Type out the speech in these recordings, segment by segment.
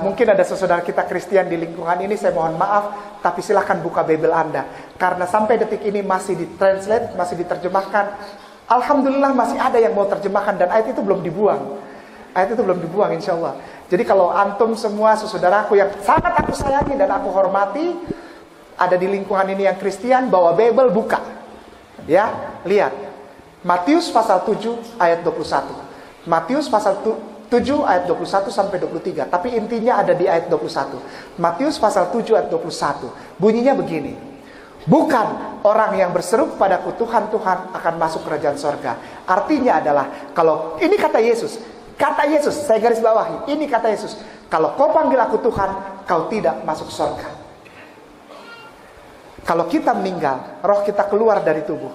Mungkin ada saudara kita Kristen di lingkungan ini, saya mohon maaf, tapi silahkan buka Bible Anda. Karena sampai detik ini masih ditranslate, masih diterjemahkan. Alhamdulillah masih ada yang mau terjemahkan dan ayat itu belum dibuang. Ayat itu belum dibuang insya Allah. Jadi kalau antum semua saudaraku yang sangat aku sayangi dan aku hormati, ada di lingkungan ini yang Kristen, bawa Bible, buka. Ya, lihat. Matius pasal 7 ayat 21. Matius pasal 7 ayat 21 sampai 23. Tapi intinya ada di ayat 21. Matius pasal 7 ayat 21. Bunyinya begini. Bukan orang yang berseru kepadaku Tuhan, Tuhan akan masuk kerajaan sorga. Artinya adalah, kalau ini kata Yesus, saya garis bawahi, ini kata Yesus, kalau kau panggil aku Tuhan, kau tidak masuk sorga. Kalau kita meninggal, roh kita keluar dari tubuh.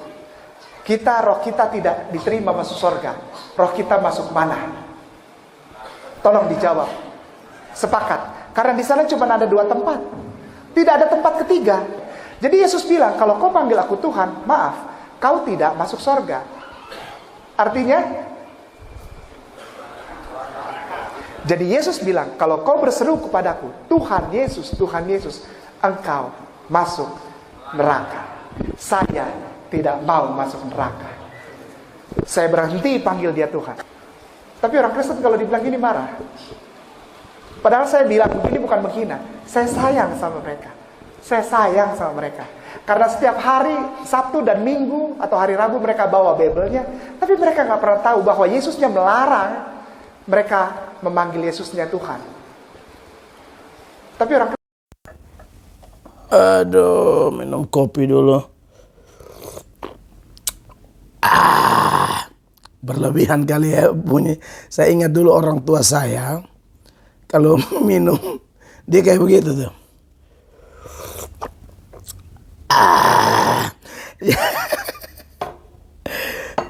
Roh kita tidak diterima masuk sorga. Roh kita masuk mana? Tolong dijawab. Sepakat. Karena di sana cuma ada 2 tempat. Tidak ada tempat ketiga. Jadi Yesus bilang, kalau kau panggil aku Tuhan, maaf, kau tidak masuk sorga. Artinya, jadi Yesus bilang, kalau kau berseru kepadaku, Tuhan Yesus, engkau masuk neraka. Saya tidak mau masuk neraka. Saya berhenti panggil dia Tuhan. Tapi orang Kristen kalau dibilang gini marah. Padahal saya bilang begini bukan menghina. Saya sayang sama mereka. Karena setiap hari Sabtu dan Minggu atau hari Rabu mereka bawa Bible-nya. Tapi mereka gak pernah tahu bahwa Yesusnya melarang mereka memanggil Yesusnya Tuhan. Tapi orang Kristen, aduh, minum kopi dulu. Berlebihan kali ya bunyi. Saya ingat dulu orang tua saya, kalau minum, dia kayak begitu tuh.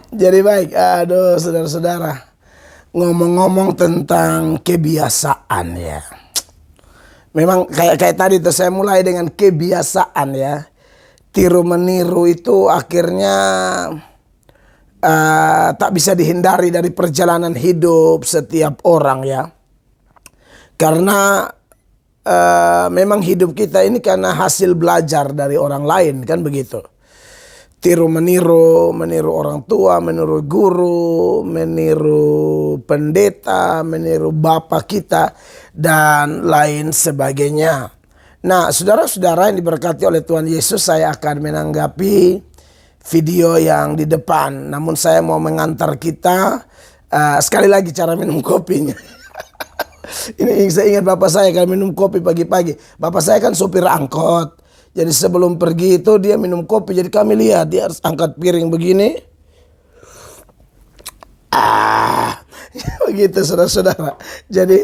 Jadi baik, aduh saudara-saudara. Ngomong-ngomong tentang kebiasaan ya. Memang kayak tadi tuh saya mulai dengan kebiasaan ya. Tiru meniru itu akhirnya tak bisa dihindari dari perjalanan hidup setiap orang ya. Karena memang hidup kita ini karena hasil belajar dari orang lain, kan begitu. Tiru meniru orang tua, meniru guru, meniru pendeta, meniru bapak kita dan lain sebagainya. Nah, saudara-saudara yang diberkati oleh Tuhan Yesus, saya akan menanggapi video yang di depan. Namun saya mau mengantar kita sekali lagi cara minum kopinya. Ini saya ingat bapak saya kalau minum kopi pagi-pagi. Bapak saya kan sopir angkot. Jadi sebelum pergi itu dia minum kopi. Jadi kami lihat dia harus angkat piring begini. Begitu saudara-saudara. Jadi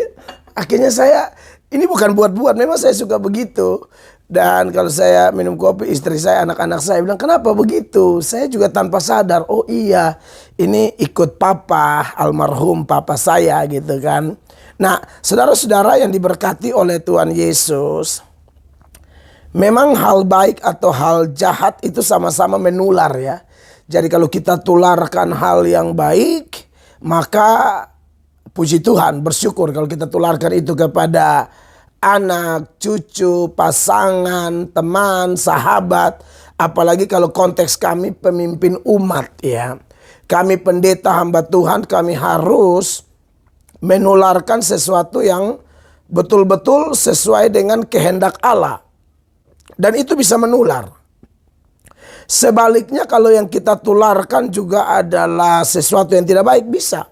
akhirnya saya, ini bukan buat-buat, memang saya suka begitu. Dan kalau saya minum kopi, istri saya, anak-anak saya bilang, kenapa begitu? Saya juga tanpa sadar, oh iya, ini ikut papa, almarhum papa saya gitu kan. Nah, saudara-saudara yang diberkati oleh Tuhan Yesus, memang hal baik atau hal jahat itu sama-sama menular ya. Jadi kalau kita tularkan hal yang baik, maka puji Tuhan, bersyukur kalau kita tularkan itu kepada anak, cucu, pasangan, teman, sahabat. Apalagi kalau konteks kami pemimpin umat ya. Kami pendeta hamba Tuhan, kami harus menularkan sesuatu yang betul-betul sesuai dengan kehendak Allah. Dan itu bisa menular. Sebaliknya kalau yang kita tularkan juga adalah sesuatu yang tidak baik, bisa.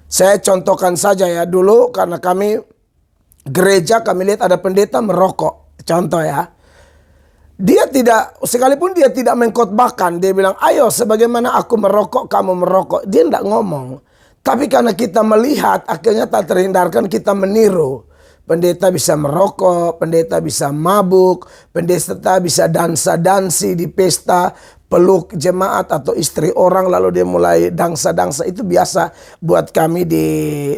Saya contohkan saja ya, dulu karena kami gereja, kami lihat ada pendeta merokok. Contoh ya. Dia tidak, sekalipun dia tidak mengkhotbahkan, dia bilang, ayo sebagaimana aku merokok, kamu merokok. Dia tidak ngomong. Tapi karena kita melihat, akhirnya tak terhindarkan kita meniru. Pendeta bisa merokok, pendeta bisa mabuk, pendeta bisa dansa-dansi di pesta, peluk jemaat atau istri orang lalu dia mulai dansa-dansa. Itu biasa buat kami di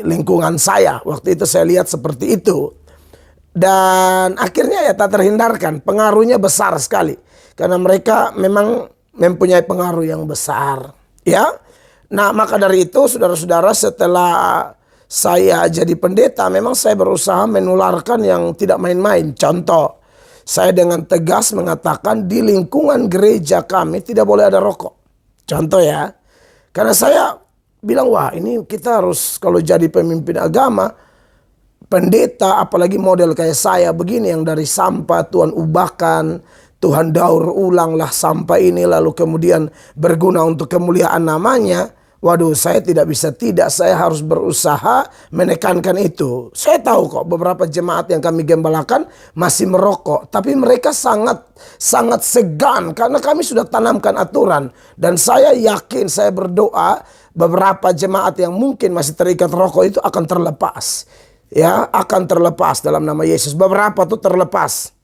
lingkungan saya. Waktu itu saya lihat seperti itu. Dan akhirnya ya tak terhindarkan, pengaruhnya besar sekali. Karena mereka memang mempunyai pengaruh yang besar. Ya. Nah maka dari itu saudara-saudara, setelah saya jadi pendeta, memang saya berusaha menularkan yang tidak main-main. Contoh, saya dengan tegas mengatakan di lingkungan gereja kami tidak boleh ada rokok. Contoh ya, karena saya bilang, wah ini kita harus kalau jadi pemimpin agama, pendeta apalagi model kayak saya begini yang dari sampah Tuhan ubahkan, Tuhan daur ulanglah sampah ini lalu kemudian berguna untuk kemuliaan namanya. Waduh, saya tidak bisa tidak, saya harus berusaha menekankan itu. Saya tahu kok beberapa jemaat yang kami gembalakan masih merokok, tapi mereka sangat segan karena kami sudah tanamkan aturan. Dan saya yakin, saya berdoa beberapa jemaat yang mungkin masih terikat rokok itu akan terlepas. Ya, akan terlepas dalam nama Yesus. Beberapa tuh terlepas.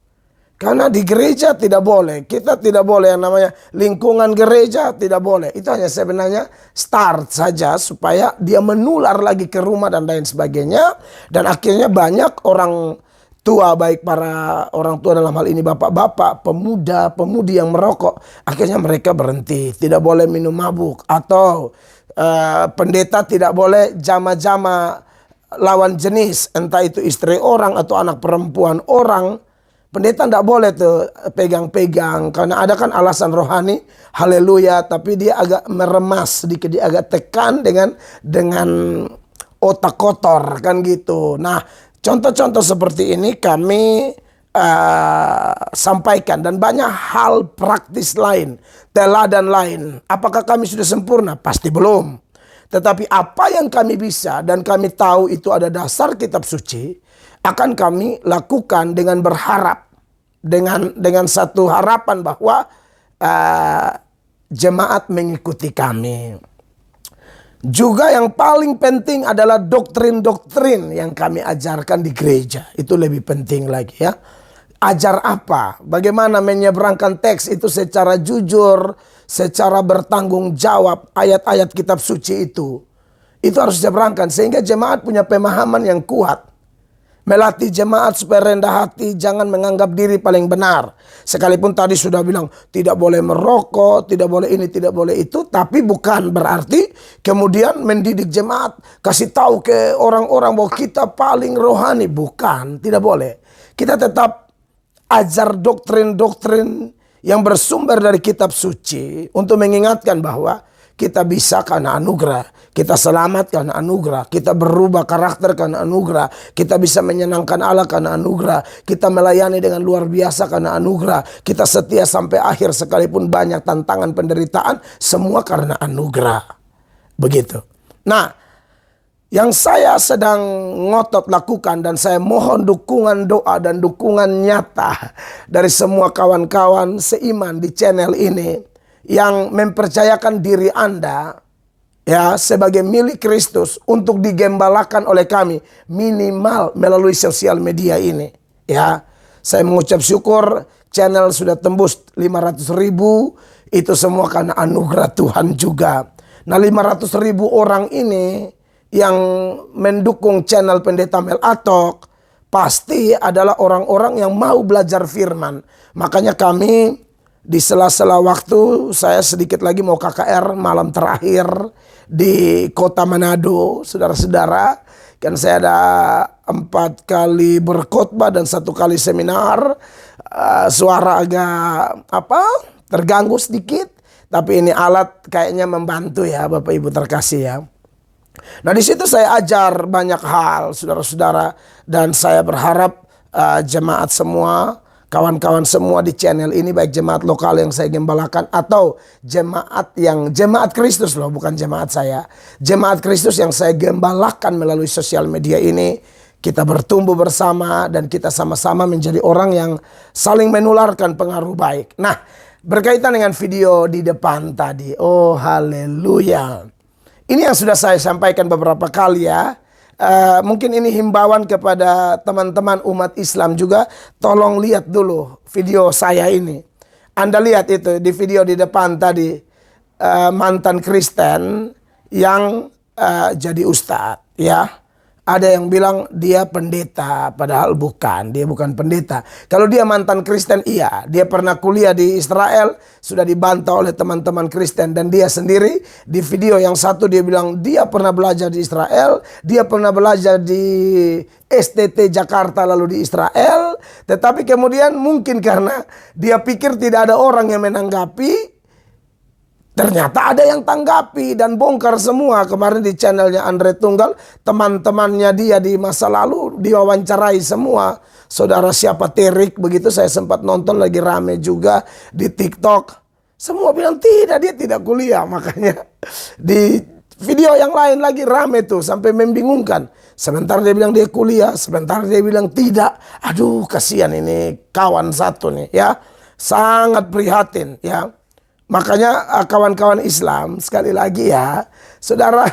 Karena di gereja tidak boleh. Kita tidak boleh yang namanya lingkungan gereja tidak boleh. Itu hanya sebenarnya start saja supaya dia menular lagi ke rumah dan lain sebagainya. Dan akhirnya banyak orang tua, baik para orang tua dalam hal ini bapak-bapak, pemuda-pemudi yang merokok. Akhirnya mereka berhenti. Tidak boleh minum mabuk. Atau pendeta tidak boleh jama-jama lawan jenis. Entah itu istri orang atau anak perempuan orang. Pendeta tidak boleh tuh pegang-pegang karena ada kan alasan rohani, haleluya, tapi dia agak meremas sedikit, dia agak tekan dengan otak kotor kan gitu. Nah, contoh-contoh seperti ini kami sampaikan dan banyak hal praktis lain, teladan lain. Apakah kami sudah sempurna? Pasti belum. Tetapi apa yang kami bisa dan kami tahu itu ada dasar kitab suci, akan kami lakukan dengan berharap, dengan satu harapan bahwa jemaat mengikuti kami. Juga yang paling penting adalah doktrin-doktrin yang kami ajarkan di gereja. Itu lebih penting lagi ya. Ajar apa? Bagaimana menyeberangkan teks itu secara jujur, secara bertanggung jawab ayat-ayat kitab suci itu. Itu harus diseberangkan sehingga jemaat punya pemahaman yang kuat. Melatih jemaat supaya rendah hati, jangan menganggap diri paling benar. Sekalipun tadi sudah bilang tidak boleh merokok, tidak boleh ini, tidak boleh itu. Tapi bukan berarti kemudian mendidik jemaat, kasih tahu ke orang-orang bahwa kita paling rohani. Bukan, tidak boleh. Kita tetap ajar doktrin-doktrin yang bersumber dari kitab suci untuk mengingatkan bahwa kita bisa karena anugerah. Kita selamat karena anugerah. Kita berubah karakter karena anugerah. Kita bisa menyenangkan Allah karena anugerah. Kita melayani dengan luar biasa karena anugerah. Kita setia sampai akhir sekalipun banyak tantangan penderitaan. Semua karena anugerah. Begitu. Nah, yang saya sedang ngotot lakukan dan saya mohon dukungan doa dan dukungan nyata dari semua kawan-kawan seiman di channel ini yang mempercayakan diri Anda ya sebagai milik Kristus untuk digembalakan oleh kami minimal melalui sosial media ini ya. Saya mengucap syukur channel sudah tembus 500.000, itu semua karena anugerah Tuhan juga. Nah, 500.000 orang ini yang mendukung channel Pendeta Mel Atok pasti adalah orang-orang yang mau belajar firman. Makanya kami di sela-sela waktu saya sedikit lagi mau KKR malam terakhir di kota Manado, saudara-saudara. Kan saya ada 4 kali berkhotbah dan 1 kali seminar. Suara agak terganggu sedikit, tapi ini alat kayaknya membantu ya Bapak Ibu terkasih ya. Nah, di situ saya ajar banyak hal saudara-saudara dan saya berharap jemaat semua, kawan-kawan semua di channel ini, baik jemaat lokal yang saya gembalakan atau jemaat Kristus loh, bukan jemaat saya. Jemaat Kristus yang saya gembalakan melalui sosial media ini, kita bertumbuh bersama dan kita sama-sama menjadi orang yang saling menularkan pengaruh baik. Nah, berkaitan dengan video di depan tadi, oh haleluya. Ini yang sudah saya sampaikan beberapa kali ya. Mungkin ini himbauan kepada teman-teman umat Islam juga. Tolong lihat dulu video saya ini. Anda lihat itu di video di depan tadi. Mantan Kristen yang jadi ustadz ya. Ada yang bilang dia pendeta, padahal bukan, dia bukan pendeta. Kalau dia mantan Kristen, iya. Dia pernah kuliah di Israel, sudah dibantah oleh teman-teman Kristen. Dan dia sendiri di video yang satu dia bilang dia pernah belajar di Israel, dia pernah belajar di STT Jakarta lalu di Israel. Tetapi kemudian mungkin karena dia pikir tidak ada orang yang menanggapi, ternyata ada yang tanggapi dan bongkar semua. Kemarin di channelnya Andre Tunggal, teman-temannya dia di masa lalu diwawancarai semua. Saudara siapa Terik, begitu saya sempat nonton, lagi rame juga di TikTok. Semua bilang tidak, dia tidak kuliah. Makanya di video yang lain lagi rame tuh sampai membingungkan. Sebentar dia bilang dia kuliah, sebentar dia bilang tidak. Aduh, kasihan ini kawan satu nih ya. Sangat prihatin ya. Makanya kawan-kawan Islam, sekali lagi ya, saudara,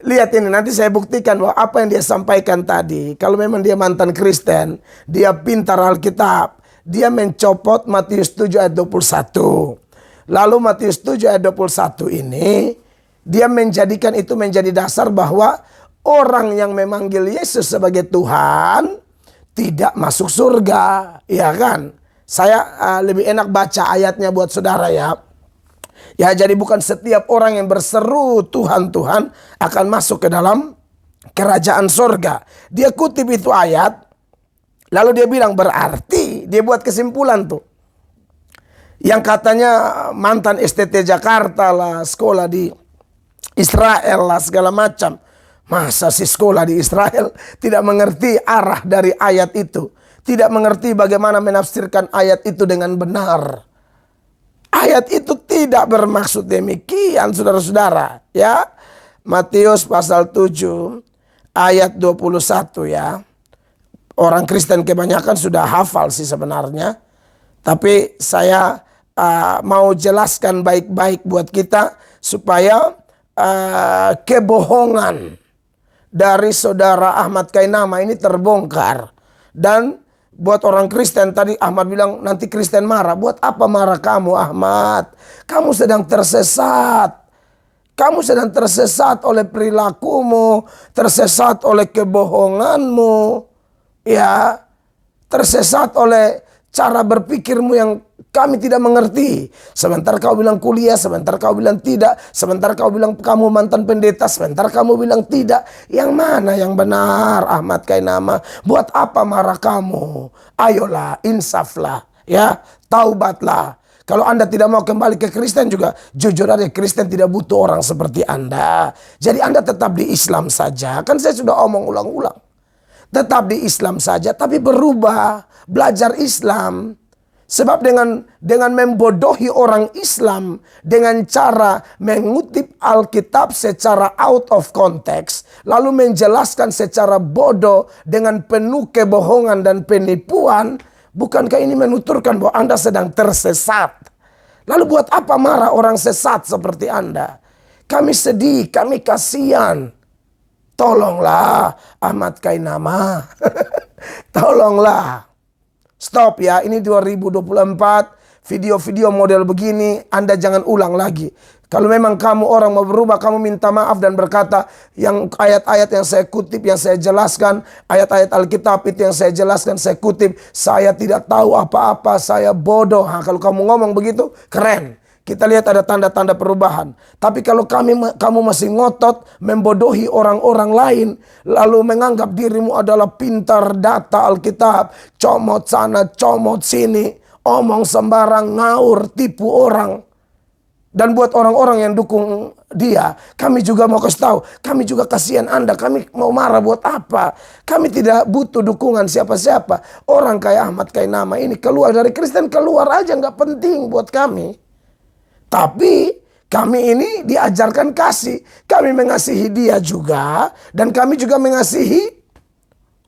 lihat ini, nanti saya buktikan bahwa apa yang dia sampaikan tadi, kalau memang dia mantan Kristen, dia pintar Alkitab, dia mencopot Matius 7 ayat 21. Lalu Matius 7 ayat 21 ini, dia menjadikan itu menjadi dasar bahwa orang yang memanggil Yesus sebagai Tuhan tidak masuk surga, ya kan? Saya lebih enak baca ayatnya buat saudara ya. Ya, jadi bukan setiap orang yang berseru Tuhan, Tuhan akan masuk ke dalam kerajaan surga. Dia kutip itu ayat, lalu dia bilang berarti, dia buat kesimpulan tuh. Yang katanya mantan STT Jakarta lah, sekolah di Israel lah, segala macam. Masa sih sekolah di Israel tidak mengerti arah dari ayat itu. Tidak mengerti bagaimana menafsirkan ayat itu dengan benar. Ayat itu tidak bermaksud demikian, saudara-saudara. Ya, Matius pasal 7 ayat 21 ya. Orang Kristen kebanyakan sudah hafal sih sebenarnya. Tapi saya mau jelaskan baik-baik buat kita supaya kebohongan dari saudara Ahmad Kainama ini terbongkar. Dan buat orang Kristen tadi Ahmad bilang nanti Kristen marah. Buat apa marah kamu Ahmad? Kamu sedang tersesat. Kamu sedang tersesat oleh perilakumu. Tersesat oleh kebohonganmu. Ya. Tersesat oleh cara berpikirmu yang kami tidak mengerti. Sebentar kau bilang kuliah, sebentar kau bilang tidak. Sebentar kau bilang kamu mantan pendeta, sebentar kamu bilang tidak. Yang mana yang benar Ahmad Kainama? Buat apa marah kamu? Ayolah, insaflah, ya, taubatlah. Kalau Anda tidak mau kembali ke Kristen juga, jujur aja Kristen tidak butuh orang seperti Anda. Jadi Anda tetap di Islam saja. Kan saya sudah omong ulang-ulang. Tetap di Islam saja, tapi berubah, belajar Islam. Sebab dengan membodohi orang Islam dengan cara mengutip Alkitab secara out of context, lalu menjelaskan secara bodoh dengan penuh kebohongan dan penipuan, bukankah ini menuturkan bahwa Anda sedang tersesat? Lalu buat apa marah orang sesat seperti Anda? Kami sedih, kami kasihan. Tolonglah Ahmad Kainama. Tolonglah. Stop ya, ini 2024, video-video model begini Anda jangan ulang lagi. Kalau memang kamu orang mau berubah, kamu minta maaf dan berkata yang ayat-ayat yang saya kutip, yang saya jelaskan, ayat-ayat Alkitab itu yang saya jelaskan, saya kutip, saya tidak tahu apa-apa, saya bodoh. Kalau kamu ngomong begitu, keren. Kita lihat ada tanda-tanda perubahan. Tapi kalau kamu masih ngotot membodohi orang-orang lain, lalu menganggap dirimu adalah pintar data Alkitab, comot sana, comot sini, omong sembarang, ngaur, tipu orang. Dan buat orang-orang yang dukung dia, kami juga mau kasih tahu, kami juga kasihan Anda, kami mau marah buat apa? Kami tidak butuh dukungan siapa-siapa. Orang kayak Ahmad Kainama ini keluar dari Kristen, keluar aja, nggak penting buat kami. Tapi kami ini diajarkan kasih. Kami mengasihi dia juga. Dan kami juga mengasihi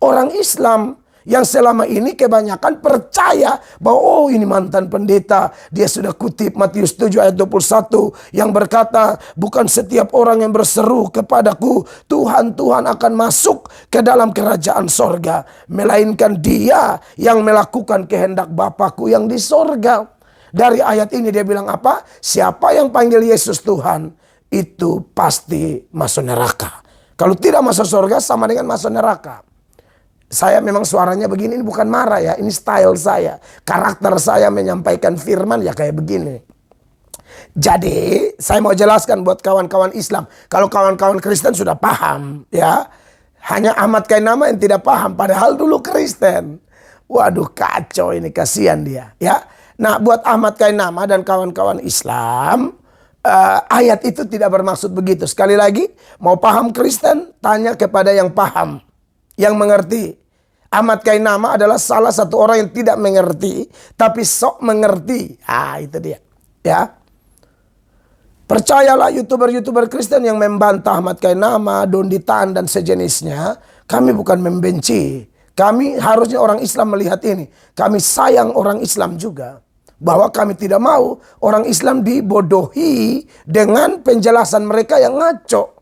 orang Islam. Yang selama ini kebanyakan percaya bahwa oh ini mantan pendeta. Dia sudah kutip Matius 7 ayat 21. Yang berkata bukan setiap orang yang berseru kepadaku Tuhan, Tuhan akan masuk ke dalam kerajaan sorga. Melainkan dia yang melakukan kehendak Bapakku yang di sorga. Dari ayat ini dia bilang apa? Siapa yang panggil Yesus Tuhan, itu pasti masuk neraka. Kalau tidak masuk surga sama dengan masuk neraka. Saya memang suaranya begini, ini bukan marah ya, ini style saya. Karakter saya menyampaikan firman ya kayak begini. Jadi saya mau jelaskan buat kawan-kawan Islam. Kalau kawan-kawan Kristen sudah paham ya. Hanya Ahmad Kainama yang tidak paham, padahal dulu Kristen. Waduh kacau ini, kasihan dia ya. Nah buat Ahmad Kainama dan kawan-kawan Islam, ayat itu tidak bermaksud begitu. Sekali lagi, mau paham Kristen, tanya kepada yang paham, yang mengerti. Ahmad Kainama adalah salah satu orang yang tidak mengerti, tapi sok mengerti. Itu dia. Ya, percayalah YouTuber-YouTuber Kristen yang membantah Ahmad Kainama, Dondi Tan dan sejenisnya. Kami bukan membenci. Kami harusnya orang Islam melihat ini. Kami sayang orang Islam juga. Bahwa kami tidak mau orang Islam dibodohi dengan penjelasan mereka yang ngaco.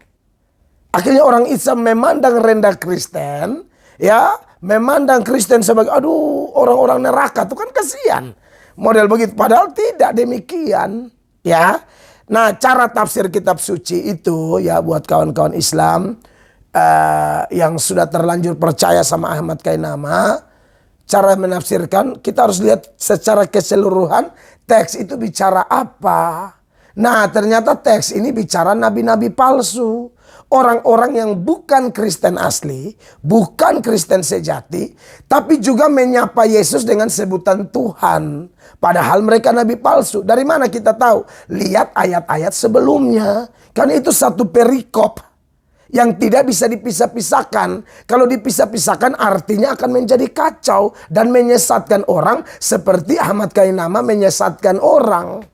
Akhirnya orang Islam memandang rendah Kristen. Ya, memandang Kristen sebagai aduh orang-orang neraka, itu kan kasihan. Model begitu, padahal tidak demikian. Ya, nah cara tafsir kitab suci itu ya buat kawan-kawan Islam yang sudah terlanjur percaya sama Ahmad Kainama, cara menafsirkan kita harus lihat secara keseluruhan teks itu bicara apa. Nah ternyata teks ini bicara nabi-nabi palsu. Orang-orang yang bukan Kristen asli, bukan Kristen sejati, tapi juga menyapa Yesus dengan sebutan Tuhan. Padahal mereka nabi palsu. Dari mana kita tahu? Lihat ayat-ayat sebelumnya. Karena itu satu perikop yang tidak bisa dipisah-pisahkan. Kalau dipisah-pisahkan artinya akan menjadi kacau dan menyesatkan orang seperti Ahmad Kainama menyesatkan orang.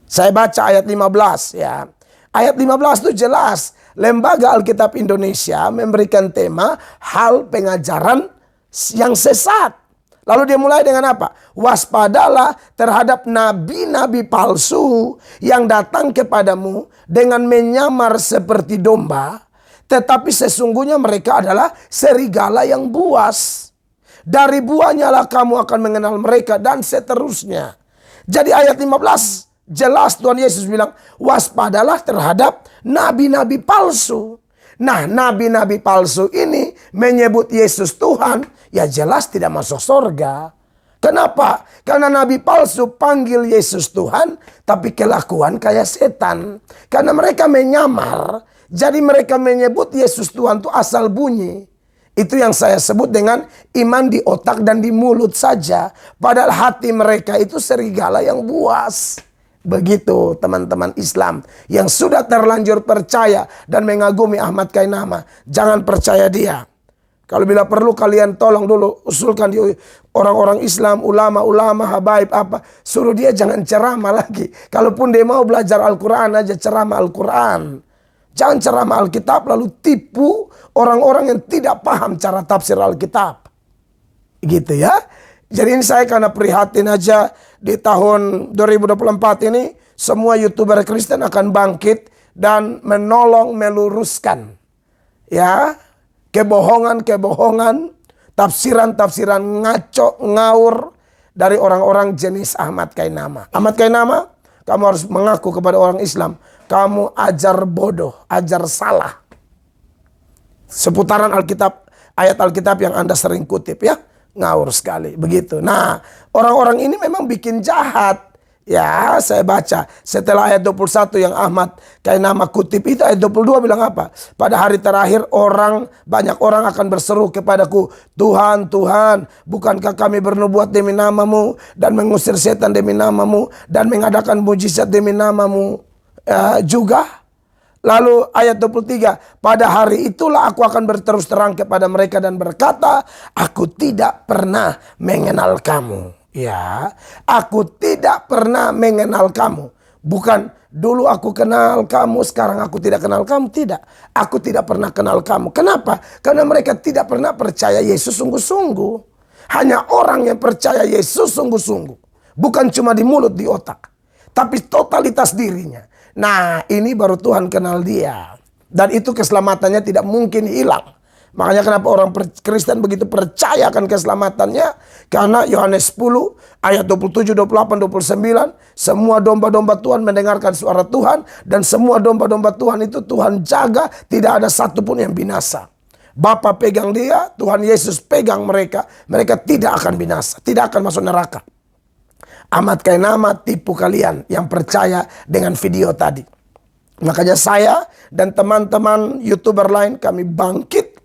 Saya baca ayat 15 ya. Ayat 15 itu jelas. Lembaga Alkitab Indonesia memberikan tema hal pengajaran yang sesat. Lalu dia mulai dengan apa? Waspadalah terhadap nabi-nabi palsu yang datang kepadamu dengan menyamar seperti domba. Tetapi sesungguhnya mereka adalah serigala yang buas. Dari buahnya lah kamu akan mengenal mereka dan seterusnya. Jadi ayat 15 jelas Tuhan Yesus bilang waspadalah terhadap nabi-nabi palsu. Nah nabi-nabi palsu ini menyebut Yesus Tuhan, ya jelas tidak masuk surga. Kenapa? Karena nabi palsu panggil Yesus Tuhan tapi kelakuan kayak setan. Karena mereka menyamar, jadi mereka menyebut Yesus Tuhan itu asal bunyi. Itu yang saya sebut dengan iman di otak dan di mulut saja. Padahal hati mereka itu serigala yang buas. Begitu teman-teman Islam yang sudah terlanjur percaya dan mengagumi Ahmad Kainama. Jangan percaya dia. Kalau bila perlu kalian tolong dulu usulkan di orang-orang Islam, ulama-ulama, habaib apa. Suruh dia jangan ceramah lagi. Kalaupun dia mau belajar Al-Quran aja ceramah Al-Quran. Jangan ceramah Alkitab lalu tipu orang-orang yang tidak paham cara tafsir Alkitab. Gitu ya. Jadi ini saya karena prihatin aja di tahun 2024 ini semua YouTuber Kristen akan bangkit dan menolong meluruskan ya kebohongan-kebohongan, tafsiran-tafsiran ngaco ngawur dari orang-orang jenis Ahmad Kainama. Ahmad Kainama, kamu harus mengaku kepada orang Islam, kamu ajar bodoh, ajar salah. Seputaran Alkitab, ayat Alkitab yang Anda sering kutip ya. Ngawur sekali begitu. Nah orang-orang ini memang bikin jahat. Ya saya baca setelah ayat 21 yang Ahmad Kainama kutip itu ayat 22 bilang apa? Pada hari terakhir banyak orang akan berseru kepadaku, Tuhan, Tuhan, bukankah kami bernubuat demi namamu dan mengusir setan demi namamu dan mengadakan mujizat demi namamu juga? Lalu ayat 23, pada hari itulah aku akan berterus terang kepada mereka dan berkata, aku tidak pernah mengenal kamu. Ya, aku tidak pernah mengenal kamu. Bukan dulu aku kenal kamu, sekarang aku tidak kenal kamu. Tidak, aku tidak pernah kenal kamu. Kenapa? Karena mereka tidak pernah percaya Yesus sungguh-sungguh. Hanya orang yang percaya Yesus sungguh-sungguh. Bukan cuma di mulut, di otak. Tapi totalitas dirinya. Nah ini baru Tuhan kenal dia. Dan itu keselamatannya tidak mungkin hilang. Makanya kenapa orang Kristen begitu percaya akan keselamatannya? Karena Yohanes 10 ayat 27, 28, 29. Semua domba-domba Tuhan mendengarkan suara Tuhan. Dan semua domba-domba Tuhan itu Tuhan jaga. Tidak ada satupun yang binasa. Bapa pegang dia, Tuhan Yesus pegang mereka. Mereka tidak akan binasa. Tidak akan masuk neraka. Amat kain nama tipu kalian yang percaya dengan video tadi. Makanya saya dan teman-teman YouTuber lain kami bangkit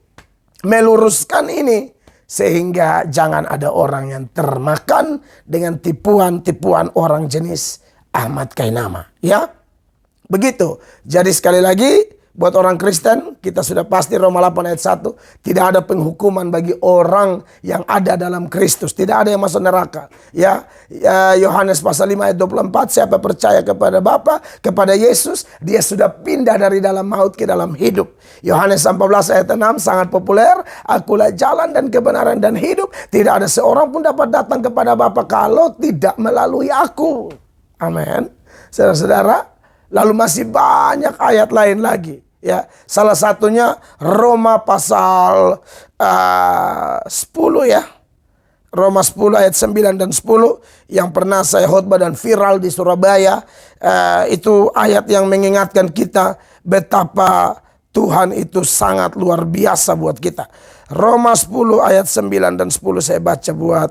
meluruskan ini sehingga jangan ada orang yang termakan dengan tipuan-tipuan orang jenis Ahmad Kainama, ya. Begitu. Jadi sekali lagi buat orang Kristen, kita sudah pasti Roma 8 ayat 1, tidak ada penghukuman bagi orang yang ada dalam Kristus, tidak ada yang masuk neraka. Ya, Yohanes pasal 5 ayat 24, siapa percaya kepada Bapa, kepada Yesus, dia sudah pindah dari dalam maut ke dalam hidup. Yohanes 14 ayat 6 sangat populer, akulah jalan dan kebenaran dan hidup, tidak ada seorang pun dapat datang kepada Bapa kalau tidak melalui aku. Amin. Saudara-saudara, lalu masih banyak ayat lain lagi. Ya, salah satunya Roma pasal 10 ya. Roma 10 ayat 9 dan 10 yang pernah saya khotbah dan viral di Surabaya. Itu ayat yang mengingatkan kita betapa Tuhan itu sangat luar biasa buat kita. Roma 10 ayat 9 dan 10 saya baca buat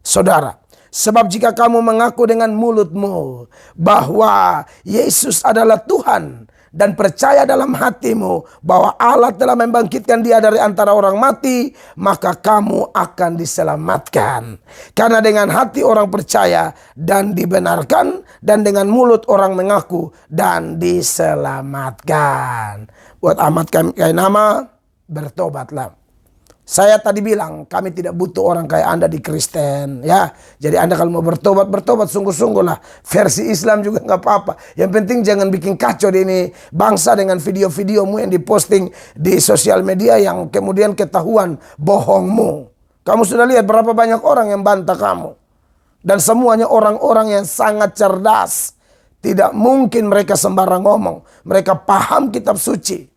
saudara. Sebab jika kamu mengaku dengan mulutmu bahwa Yesus adalah Tuhan dan percaya dalam hatimu bahwa Allah telah membangkitkan dia dari antara orang mati, maka kamu akan diselamatkan. Karena dengan hati orang percaya dan dibenarkan, dan dengan mulut orang mengaku dan diselamatkan. Buat Ahmad Kainama, bertobatlah. Saya tadi bilang kami tidak butuh orang kayak Anda di Kristen, ya. Jadi Anda kalau mau bertobat sungguh-sungguh lah. Versi Islam juga nggak apa-apa. Yang penting jangan bikin kacau di ini bangsa dengan video-videomu yang diposting di sosial media yang kemudian ketahuan bohongmu. Kamu sudah lihat berapa banyak orang yang bantah kamu. Dan semuanya orang-orang yang sangat cerdas. Tidak mungkin mereka sembarang ngomong. Mereka paham kitab suci.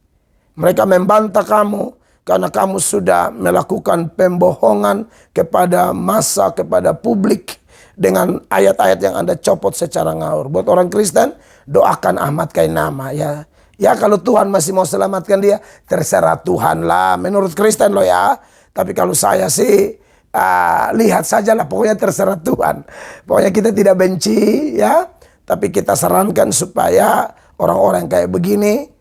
Mereka membantah kamu karena kamu sudah melakukan pembohongan kepada massa, kepada publik dengan ayat-ayat yang Anda copot secara ngawur. Buat orang Kristen, doakan Ahmad Kainama ya. Ya kalau Tuhan masih mau selamatkan dia, terserah Tuhan lah. Menurut Kristen loh ya. Tapi kalau saya sih lihat sajalah, pokoknya terserah Tuhan. Pokoknya kita tidak benci ya, tapi kita sarankan supaya orang-orang kayak begini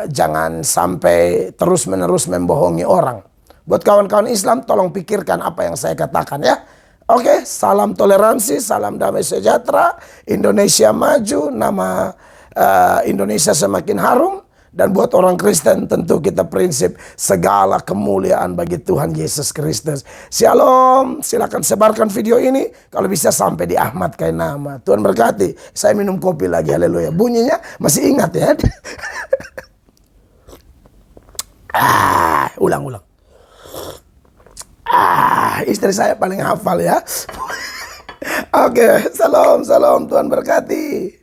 jangan sampai terus-menerus membohongi orang. Buat kawan-kawan Islam, tolong pikirkan apa yang saya katakan ya. Oke, salam toleransi, salam damai sejahtera, Indonesia maju, nama Indonesia semakin harum. Dan buat orang Kristen tentu kita prinsip segala kemuliaan bagi Tuhan Yesus Kristus. Shalom, silakan sebarkan video ini kalau bisa sampai di Ahmad Kainama. Tuhan berkati. Saya minum kopi lagi, haleluya. Bunyinya masih ingat ya. Ulang. Istri saya paling hafal ya. Oke, salam, Tuhan berkati.